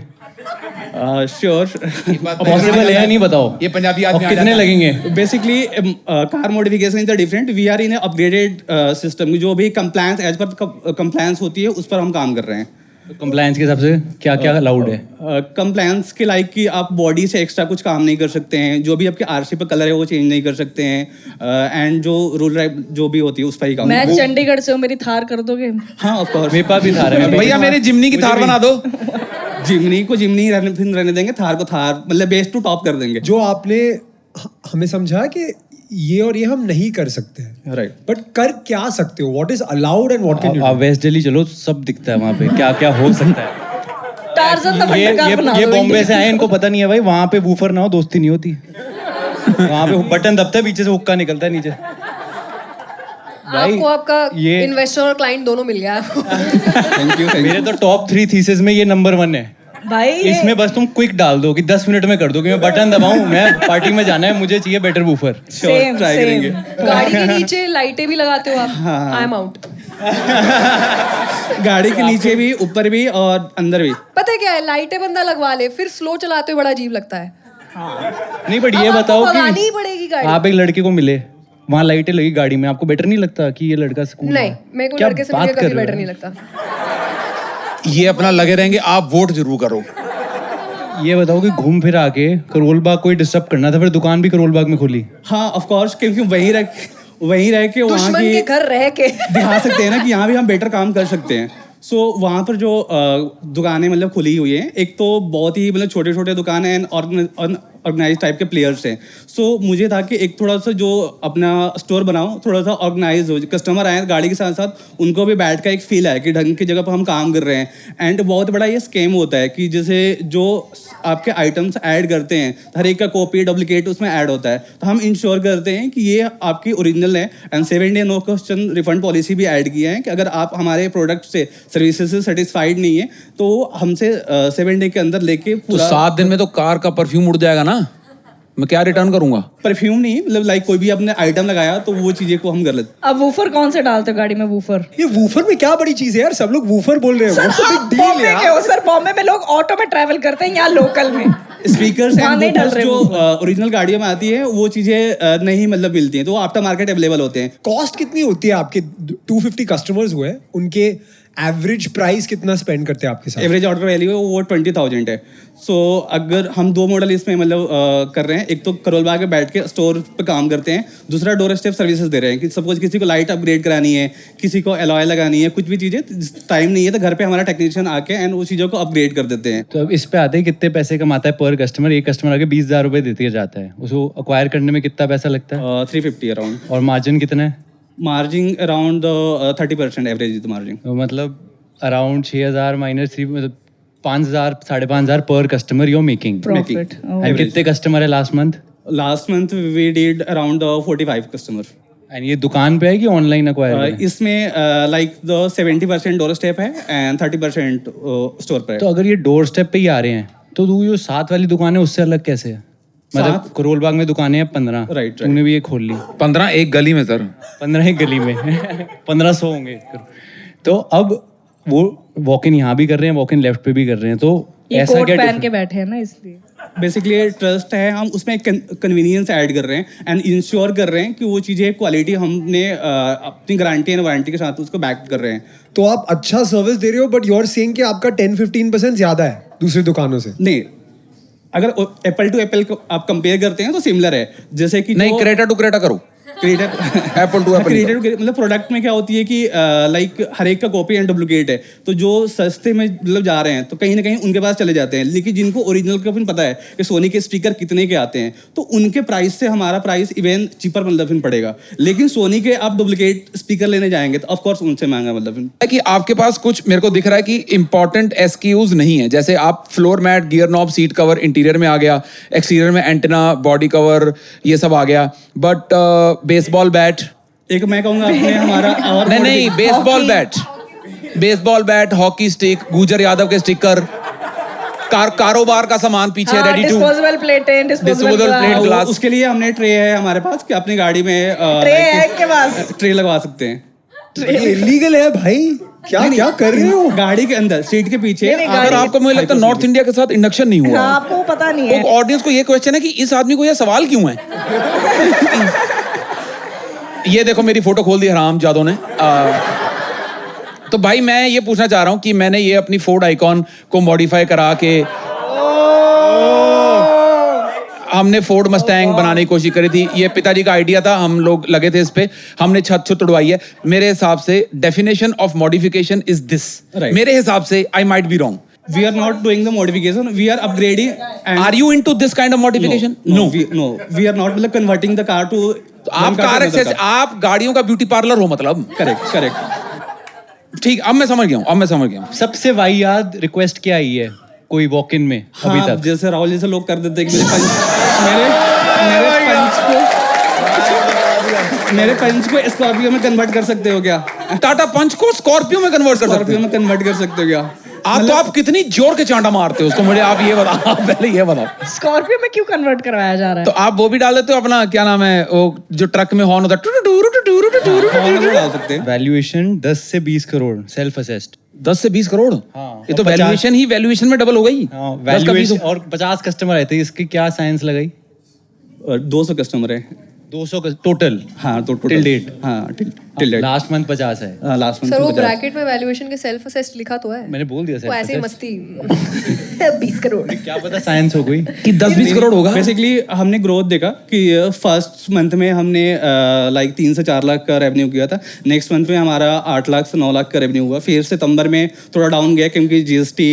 श्योर पॉसिबल है या नहीं बताओ, ये पंजाबी और आदमी आ कितने जाता है। लगेंगे? Basically car modification is different, we are in upgraded system, जो भी कंप्लायंस एज पर कंप्लायंस होती है उस पर हम काम कर रहे हैं। कंप्लायंस के हिसाब से क्या क्या अलाउड है? कंप्लायंस के लाइक कि आप बॉडी से एक्स्ट्रा कुछ काम नहीं कर सकते हैं, जो भी आपके आरसी पर कलर है वो चेंज नहीं कर सकते हैं, एंड जो रूल जो भी होती है उस पर ही काम। मैं चंडीगढ़ से हूँ, मेरी थार कर दोगे? हाँ ऑफ कोर्स, मेरे पास भी थार है। भैया मेरी जिमनी की थार बना दो। जिमनी को जिमनी रहने देंगे, थार को थार, मतलब बेस टू टॉप कर देंगे। जो आपने हमें समझा कि ये और ये हम नहीं कर सकते हैं, राइट, बट कर क्या सकते हो? What is allowed and what can you आप वेस्ट दिल्ली चलो, सब दिखता है वहाँ पे क्या क्या हो सकता है। टार्जन द फंडकार बना ये दो बॉम्बे इंडिया। से आए, इनको पता नहीं है भाई वहाँ पे वूफर ना हो दोस्ती नहीं होती। वहाँ पे बटन दबता है, पीछे से हुक्का निकलता है नीचे। आपको आपका ये इन्वेस्टर और क्लाइंट दोनों मिल गया। Thank you. मेरे तो टॉप 3 थीसिस में ये नंबर 1 है भाई ये इसमें। बस तुम क्विक डाल दो कि 10 मिनट में कर दो कि मैं बटन दबाऊं, मैं पार्टी में जाना है, मुझे चाहिए बेटर वूफर। सेम ट्राई करेंगे। गाड़ी के नीचे लाइटें भी लगाते हो आप? I am out. गाड़ी के नीचे भी, ऊपर भी और अंदर भी। पता है क्या है, लाइटें बंदा लगवा ले, फिर स्लो चलाते हुए बड़ा अजीब लगता है। नहीं बट ये अब आपको बताओ भगानी ही कि पड़ेगी गाड़ी। आप एक लड़के को मिले, वहाँ लाइटें लगी गाड़ी में, आपको बेटर नहीं लगता कि ये लड़का स्कूल नहीं, मेरे को लड़के से मिलके कभी बेटर नहीं लगता। ये अपना लगे रहेंगे, आप वोट जरूर करो। ये बताओ कि घूम फिर आके करोल बाग कोई डिस्टर्ब करना था, फिर दुकान भी करोल बाग में खोली। हाँ ऑफ कोर्स, क्योंकि वहीं रह के वहाँ दुश्मन की के घर रह के दिखा सकते हैं ना कि यहाँ भी हम बेटर काम कर सकते हैं। सो वहाँ पर जो दुकानें मतलब खुली हुई हैं, एक तो बहुत ही मतलब छोटे छोटे दुकान हैं, ऑर्गेनाइज टाइप के प्लेयर्स हैं। सो मुझे था कि एक थोड़ा सा जो अपना स्टोर बनाऊं, थोड़ा सा ऑर्गेनाइज हो, कस्टमर आए गाड़ी के साथ साथ उनको भी बैठ का एक फील आए कि ढंग की जगह पर हम काम कर रहे हैं। एंड बहुत बड़ा ये स्कैम होता है कि जैसे जो आपके आइटम्स ऐड करते हैं, हर एक का कॉपी डुप्लीकेट उसमें ऐड होता है, तो हम इंश्योर करते हैं कि ये आपकी ओरिजिनल है। And 7 day no question refund policy भी ऐड किया है कि अगर आप हमारे प्रोडक्ट से, सर्विसेज से सेटिस्फाइड नहीं है तो हमसे 7 डे के अंदर लेके तो पूरा 7 दिन में तो कार का परफ्यूम उड़ जाएगा ना, मैं क्या रिटर्न करूंगा? परफ्यूम नहीं, मतलब लाइक कोई भी अपने आइटम लगाया तो वो चीजें को हम कर लेते। अब वूफर कौन से डालते हो गाड़ी में? वूफर ये वूफर में क्या बड़ी चीज है यार, सब लोग वूफर बोल रहे हैं। सर, What's the आप big deal बॉम्बे के यार? हो सर, बॉम्बे में लोग ऑटो में ट्रैवल करते हैं, यहाँ लोकल में स्पीकर्स वहाँ नहीं डल रहे जो वो। ओरिजिनल गाड़ियों में आती है वो चीजें नहीं मतलब मिलती हैं, तो वो आफ्टर मार्केट अवेलेबल होते हैं। कॉस्ट कितनी होती है आपके? 250 कस्टमर्स हुए, उनके एवरेज प्राइस कितना स्पेंड करते हैं आपके साथ? एवरेज ऑर्डर वैल्यू वो 20,000 है। सो अगर हम 2 मॉडल इसमें मतलब कर रहे हैं, एक तो करोल बाग में बैठ के स्टोर पे काम करते हैं, दूसरा डोर स्टेप सर्विसेज दे रहे हैं कि सपोज किसी को लाइट अपग्रेड करानी है, किसी को एलॉय लगानी है, कुछ भी चीज़ें, टाइम नहीं है तो घर पे हमारा टेक्नीशियन आके एंड वो चीज़ों को अपग्रेड कर देते हैं। तो अब इस पे आते हैं कितने पैसे कमाता है पर कस्टमर? एक कस्टमर आके 20,000 रुपये देते जाता है, उसको अक्वायर करने में कितना पैसा लगता है? 350 अराउंड। और मार्जिन कितना है? Margin around 30% average is margin. तो मतलब अराउंड 6,000 माइनस 3, मतलब 5,000 5,500 पर customer you making profit. And कितने कस्टमर है last month? Last month we did around 45 customer. And ये दुकान पे है कि ऑनलाइन अक्वायर? इसमें लाइक द 70% डोर स्टेप है एंड 30% स्टोर पर है। तो अगर ये डोर स्टेप पे ही आ रहे हैं तो तू जो साथ वाली दुकान है उससे अलग कैसे है? मतलब करोल बाग में दुकानें हैं 15, राइट, तूने भी ये खोल ली 15 एक गली में सर, 15 एक गली में 1500 होंगे। तो अब वो वॉक इन यहाँ भी कर रहे हैं, वॉक इन लेफ्ट पे भी कर रहे हैं, तो ये ऐसा कोट क्या पहन difference- के बैठे हैं ना, इसलिए बेसिकली ट्रस्ट है, हम उसमें कन्वीनियंस ऐड कर रहे हैं एंड इंश्योर कर रहे हैं कि वो चीज़ें क्वालिटी हमने अपनी गारंटी एंड वारंटी के साथ उसको बैक कर रहे हैं। तो आप अच्छा सर्विस दे रहे हो, बट यू आर सेइंग कि आपका 10-15% ज्यादा है दूसरी दुकानों से? नहीं, अगर एप्पल टू एप्पल को आप कंपेयर करते हैं तो सिमिलर है। जैसे कि नहीं क्रेटा टू क्रेटा करो, एप्पल टू एप्पल। क्रिएटर मतलब प्रोडक्ट में क्या होती है कि लाइक हर एक का कॉपी एंड डुप्लीकेट है, तो जो सस्ते में मतलब जा रहे हैं तो कहीं ना कहीं उनके पास चले जाते हैं, लेकिन जिनको ओरिजिनल का फिर पता है कि सोनी के स्पीकर कितने के आते हैं, तो उनके प्राइस से हमारा प्राइस इवन चीपर मतलब फिर पड़ेगा। लेकिन सोनी के आप डुप्लीकेट स्पीकर लेने जाएंगे तो ऑफकोर्स उनसे महंगा मतलब फिर। कि आपके पास कुछ मेरे को दिख रहा है कि इंपॉर्टेंट SKUs नहीं है, जैसे आप floor mat, gear knob, seat cover interior में आ गया, एक्सटीरियर में एंटेना, बॉडी कवर, ये सब आ गया, बट बेसबॉल बैट, एक मैं कहूँगा अपने हमारा और नहीं baseball bat, baseball bat, hockey stick, गुजर यादव के स्टिकर, कारोबार का सामान पीछे रेडी टू, डिस्पोजेबल प्लेटें, Disposable plate, डिस्पोजेबल glass। उसके लिए हमने ट्रे है हमारे पास कि अपनी गाड़ी में ट्रे है इनके पास। ट्रे लगवा सकते हैं। ये इलीगल है भाई। क्या कर रहे हो? गाड़ी के अंदर सीट के पीछे। अगर आपको मुझे लगता है नॉर्थ इंडिया के साथ इंडक्शन नहीं हुआ हाँ, आपको पता नहीं है। तो ऑडियंस को ये क्वेश्चन है कि इस आदमी को ये सवाल क्यों है? ये देखो मेरी फोटो खोल दी हराम जादों ने। तो भाई मैं ये पूछना चाह रहा हूँ कि मैंने ये अपनी फोर्ड आइकॉन को मॉडिफाई करा के हमने फोर्ड मस्टैंग बनाने की कोशिश करी थी। ये पिताजी का आइडिया था, हम लोग लगे थे इस पे, हमने छत छत उड़वाई है। मेरे हिसाब से definition of modification is this. मेरे हिसाब से I might be wrong. We are not doing the modification. We are upgrading. And Are you into this kind of modification? No. We are not मतलब converting the car to. आप car access, आप गाड़ियों का beauty parlour हो मतलब। Correct. ठीक, अब मैं समझ गया हूँ। सबसे वाहियात रिक्वेस्ट क्या आई है कोई वॉक इन में अभी हाँ, तक? जैसे राहुल जैसे लोग कर देते हैं कि मेरे पंच को स्कॉर्पियो में कन्वर्ट कर सकते हो क्या? टाटा पंच को स्कॉर्पियो में कन्वर्ट कर सकते हो क्या? आप कितनी जोर के चांटा मारते हो उसको, मुझे आप ये बताओ। पहले ये बताओ स्कॉर्पियो में क्यों कन्वर्ट करवाया जा रहा है? तो आप वो भी डाल देते हो अपना, क्या नाम है वो जो ट्रक में हॉर्न होता है? डाल सकते हैं। वैल्यूएशन 10 से 20 करोड़ सेल्फ असेस्ड। 10 से 20 करोड़? हाँ, ये तो वैल्यूएशन ही वैल्यूएशन में डबल हो गई। वैल्यूएशन और 50 कस्टमर आए थे, इसकी क्या साइंस लगाई? 200 कस्टमर है। 200 टोटल? हाँ, तो टिल डेट। हाँ, टिल डेट। लास्ट मंथ 50 है। लास्ट मंथ सर वो ब्रैकेट में वैल्यूएशन के सेल्फ असेस्ड लिखा तो है। मैंने बोल दिया वो ऐसे ही मस्ती 20 करोड़। क्या पता साइंस हो गई कि 10-20 करोड़ होगा। बेसिकली हमने ग्रोथ देखा कि फर्स्ट मंथ में हमने लाइक 3 से 4 लाख का रेवेन्यू किया था। नेक्स्ट मंथ में हमारा 8 लाख से 9 लाख का रेवेन्यू हुआ। फिर सितंबर में थोड़ा डाउन गया क्योंकि जीएसटी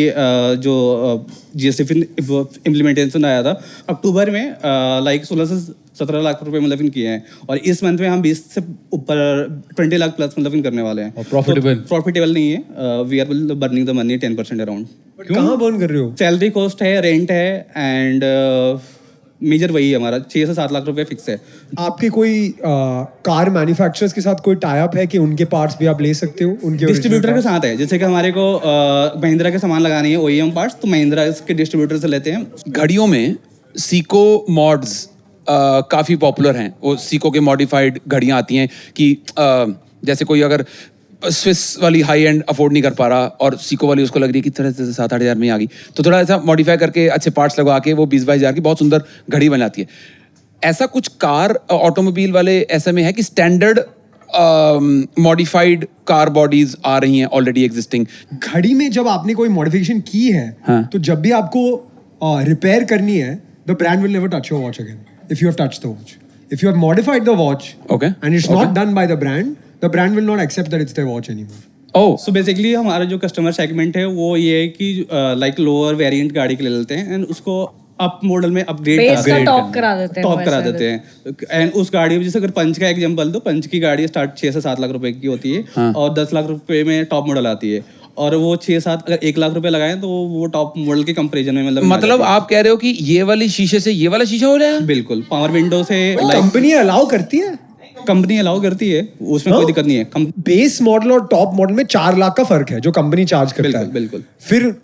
इम्प्लीमेंटेशन आया था। अक्टूबर में लाइक 16 से 17 लाख रुपए मतलब इन किए हैं और इस मंथ में हम 20 से ऊपर 20 लाख प्लस मतलब इन करने वाले हैं। प्रॉफिटेबल नहीं है। We are burning the money 10% around. कहाँ बर्न कर रहे हो? सैलरी कॉस्ट है, रेंट है एंड मेजर वही है हमारा 6 से 7 लाख रुपए फिक्स है। आपके कोई कार मैन्युफैक्चरर्स के साथ कोई टाई अप है कि उनके पार्ट्स भी आप ले सकते हो? उनके डिस्ट्रीब्यूटर के साथ है, जैसे कि हमारे को महिंद्रा के सामान लगानी है OEM पार्ट्स, तो महिंद्रा इसके डिस्ट्रीब्यूटर से लेते हैं। घड़ियों में सीको मॉड्स काफ़ी पॉपुलर हैं। वो सीको के मॉडिफाइड घड़ियाँ आती हैं कि जैसे कोई अगर स्विस वाली हाई एंड अफोर्ड नहीं कर पा रहा और सीको वाली उसको लग रही है कि तरह से 7-8 हज़ार में आ गई, तो थोड़ा ऐसा मॉडिफाई करके अच्छे पार्ट्स लगवा के वो 20-22 हज़ार की बहुत सुंदर घड़ी बन जाती है। ऐसा कुछ कार ऑटोमोबाइल वाले ऐसे में है कि स्टैंडर्ड मॉडिफाइड कार बॉडीज आ रही हैं ऑलरेडी एग्जिस्टिंग। घड़ी में जब आपने कोई मॉडिफिकेशन की है तो जब भी आपको रिपेयर करनी है, the brand will never touch your watch again if you have touched the watch. If you have modified the watch and it's not done by the brand will not accept that it's their watch anymore. So basically हमारा जो customer segment है वो ये है कि like lower variant गाड़ी के ले लेते हैं एंड उसको अप मॉडल में अपग्रेड टॉप करा देते हैं एंड उस गाड़ी में जैसे अगर पंच का एग्जांपल दो, पंच की गाड़ी स्टार्ट 6 से 7 लाख रुपए की होती है और 10 लाख रुपए में टॉप मॉडल आती है और वो 6-7 अगर 1 लाख रुपए लगाएं तो वो टॉप मॉडल के कंपैरिजन में मतलब आप कह रहे हो कि ये वाली शीशे से ये वाला शीशा हो जाएगा? बिल्कुल, पावर विंडो से कंपनी अलाउ करती है। कंपनी अलाउ करती है, उसमें कोई दिक्कत नहीं है। बेस मॉडल और टॉप मॉडल में 4 लाख का फर्क है जो कंपनी चार्ज करता है। बिल्कुल। फिर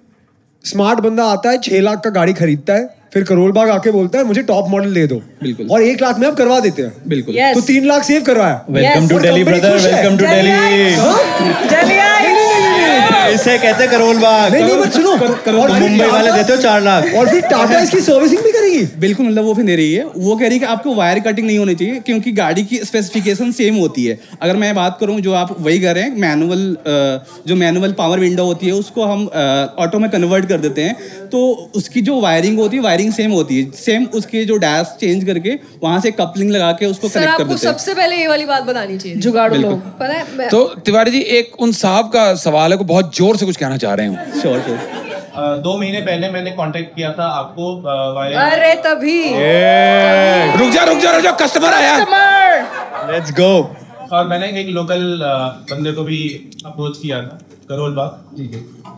स्मार्ट बंदा आता है 6 लाख का गाड़ी खरीदता है, फिर करोल बाग आके बोलता है मुझे टॉप मॉडल दे दो, बिल्कुल, और 1 लाख में आप करवा देते हैं। बिल्कुल। तो 3 लाख सेव करवाया। Welcome to Delhi brother, welcome to Delhi. इसे कहते करोल बाग। नहीं बट सुनो, और मुंबई वाले देते हो 4 लाख और फिर टाटा इसकी सर्विसिंग भी करेगी। बिल्कुल, मतलब वो भी दे रही है। वो कह रही है कि आपको वायर कटिंग नहीं होनी चाहिए क्योंकि गाड़ी की स्पेसिफिकेशन सेम होती है। अगर मैं बात करूं जो आप वही कर रहे हैं, मैनुअल पावर विंडो होती है उसको हम ऑटो में कन्वर्ट कर देते हैं, तो उसकी जो वायरिंग होती है वायरिंग सेम होती है। सेम उसके जो डैश चेंज करके वहां से कपलिंग लगा के उसको कनेक्ट कर देते हैं। सबसे पहले ये वाली बात बतानी चाहिए, जुगाड़ू लोग। पता है तो तिवारी जी एक उन साहब का सवाल है को बहुत जोर से कुछ कहना चाह रहे हूँ। श्योर। 2 महीने पहले मैंने कांटेक्ट किया था आपको अरे तभी रुक जा कस्टमर आया। Let's go. और मैंने एक लोकल बंदे को भी अप्रोच किया था करोल बाग।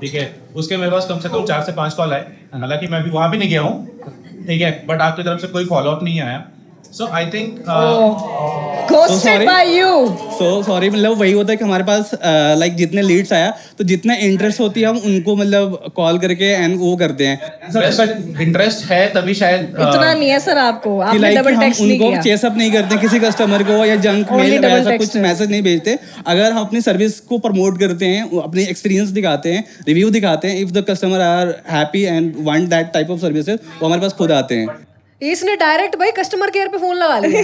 ठीक है, उसके मेरे पास कम से कम 4 से 5 कॉल आए। हालांकि मैं भी वहाँ भी नहीं गया हूँ, ठीक है, बट आपकी तरफ से कोई फॉलोअप नहीं आया। So I think Ghosted by you. So sorry, मतलब वही होता है कि हमारे पास लाइक जितने लीड्स आया तो जितना इंटरेस्ट होती है हम उनको मतलब कॉल करके एंड वो करते हैं। इंटरेस्ट है तभी शायद इतना नहीं है सर आपको, कि आपने लाइक डबल हम टेक्स्ट नहीं उनको किया। चेसअप नहीं करते किसी कस्टमर को या जंक Only मेल double ऐसा कुछ texted. मैसेज नहीं भेजते। अगर हम अपनी सर्विस को प्रमोट करते हैं, अपनी एक्सपीरियंस दिखाते हैं, रिव्यू दिखाते हैं, if the customer are happy and want that type of services, वो हमारे पास खुद आते हैं। इसने डायरेक्ट भाई कस्टमर केयर पे फोन लगा लिया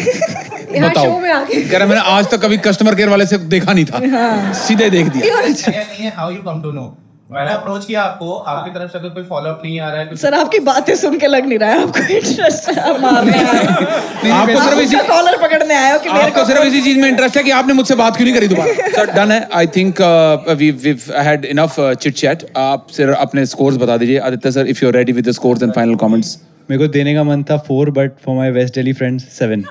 यहाँ शो में आके। कह रहा मैंने आज तक कभी कस्टमर केयर वाले से देखा नहीं था, सीधे देख दिया। नहीं है, how you come to know? मैंने अप्रोच किया आपको, आपकी तरफ से अगर कोई फॉलोअप नहीं आ रहा है सर आपकी बातें सुन के लग नहीं रहा है आपको इंटरेस्ट है, आप मारने आए हो। आपको सिर्फ इसी कॉलर पकड़ने आए हो कि मेरे आपको सिर्फ इसी चीज में इंटरेस्ट है कि आपने मुझसे बात क्यों नहीं करी दोबारा। सर डन है, I think we had enough chit chat. आप सिर्फ अपने स्कोर्स बता दीजिए Aditya sir, if you are ready with the scores and final comments. मेरे को देने का मन था 4 but for my west Delhi friends 7।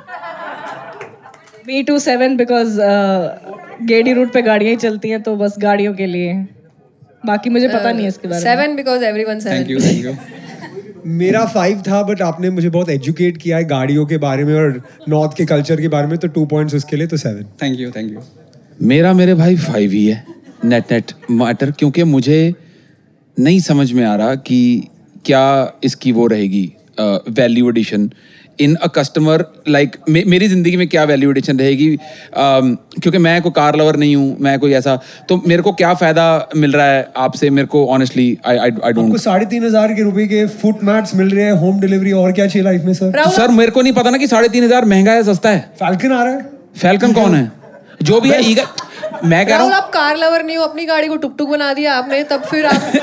Me too 7 because गेडी रूट पे गाड़ियां ही चलती हैं तो बस गाड़ियों के लिए, बाकी मुझे पता नहीं है इसके बारे में। 7 बिकॉज एवरीवन 7। Thank you. मेरा 5 था बट आपने मुझे बहुत एजुकेट किया है गाड़ियों के बारे में और नॉर्थ के कल्चर के बारे में, तो 2 पॉइंट्स उसके लिए, तो 7। Thank you. मेरा मेरे भाई 5 ही है नेट मैटर, क्योंकि मुझे नहीं समझ में आ रहा कि क्या इसकी वो रहेगी value addition in a customer like मेरी ज़िंदगी में क्या वैल्यू एडिशन रहेगी, क्योंकि मैं कोई कार लवर नहीं हूँ, मैं कोई ऐसा, तो मेरे को क्या फ़ायदा मिल रहा है आपसे? मेरे को ऑनेस्टली आई डोंट। आपको 3,500 के रुपए के फुट मैट्स मिल रहे हैं, होम डिलीवरी, और क्या चाहिए लाइफ में सर? सर मेरे को नहीं पता ना कि 3,500 महंगा है सस्ता है। फैल्कन आ रहा है। फैल्कन कौन है? जो भी है ईगल, मैं कह रहा राहुल हूँ। आप कार लवर नहीं हो, अपनी गाड़ी को टुक टुक बना दिया आपने, तब फिर आप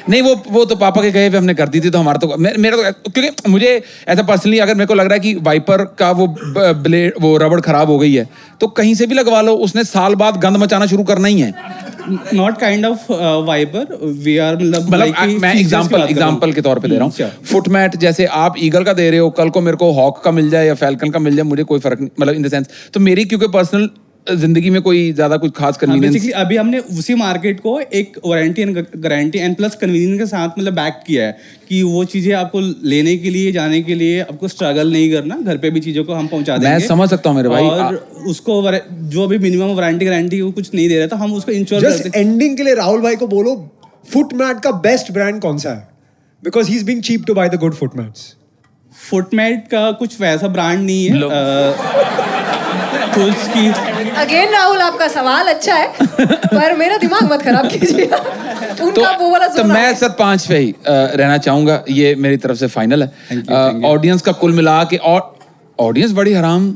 नहीं वो तो पापा के कहे पे हमने कर दी थी, तो हमारा तो मेरा तो, क्योंकि मुझे ऐसा पर्सनली अगर मेरे को लग रहा है कि वाइपर का वो ब्लेड वो रबड़ खराब हो गई है तो कहीं से भी लगवा लो, उसने साल बाद गंद मचाना शुरू करना ही है। Not kind of wiper, we are मतलब मैं एग्जांपल के तौर पे दे रहा हूँ। फुटमैट जैसे आप ईगल का दे रहे हो, कल को मेरे को हॉक का मिल जाए या फैल्कन का मिल जाए, मुझे कोई फर्क नहीं, मतलब इन द सेंस तो मेरी क्योंकि पर्सनल जिंदगी में कोई ज्यादा कुछ खास कन्वीनियंस। बेसिकली अभी हमने उसी मार्केट को एक warranty and guarantee and plus convenience के साथ मतलब बैक किया है कि वो चीजें आपको लेने के लिए जाने के लिए आपको स्ट्रगल नहीं करना, घर पे भी चीजों को हम पहुंचा देंगे। मैं समझ सकता हूँ मेरे भाई। और उसको जो भी मिनिमम वारंटी गारंटी वो कुछ नहीं दे रहा था, हम उसको इंश्योर जस्ट एंडिंग के लिए राहुल भाई को बोलो, फुट मैट का बेस्ट ब्रांड कौन सा है? Because he is being cheap to buy the good foot mats. Foot mat का कुछ वैसा ब्रांड नहीं है। की अगेन राहुल आपका सवाल अच्छा है पर मेरा दिमाग मत खराब कीजिए। उनका वो वाला तो मैं सर 5 पे ही रहना चाहूंगा, ये मेरी तरफ से फाइनल है। ऑडियंस का कुल मिला के, और ऑडियंस बड़ी हराम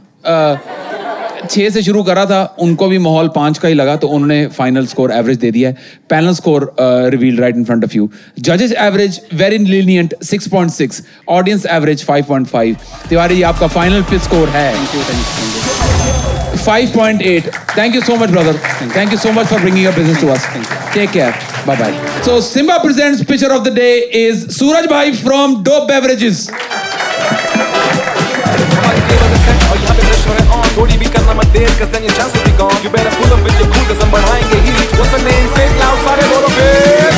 6 से शुरू करा था, उनको भी माहौल 5 का ही लगा, तो उन्होंने फाइनल स्कोर एवरेज दे दिया है। Panel score reveal right in front of you. जजेस average very lenient 6.6, audience average 5.5। Tiwari ji आपका फाइनल पिच स्कोर है 5.8. Thank you so much, brother. Thank you so much for bringing your business to us. Take care. Bye bye. So Simba presents pitcher of the day is Suraj Bhai from Dope Beverages. थोड़ी भी करना मत देर, 'cause then your chance will be gone. You better pull up with your cool, 'cause हम बढ़ाएंगे heat. What's the name? Say it loud, सारे बोलो फिर.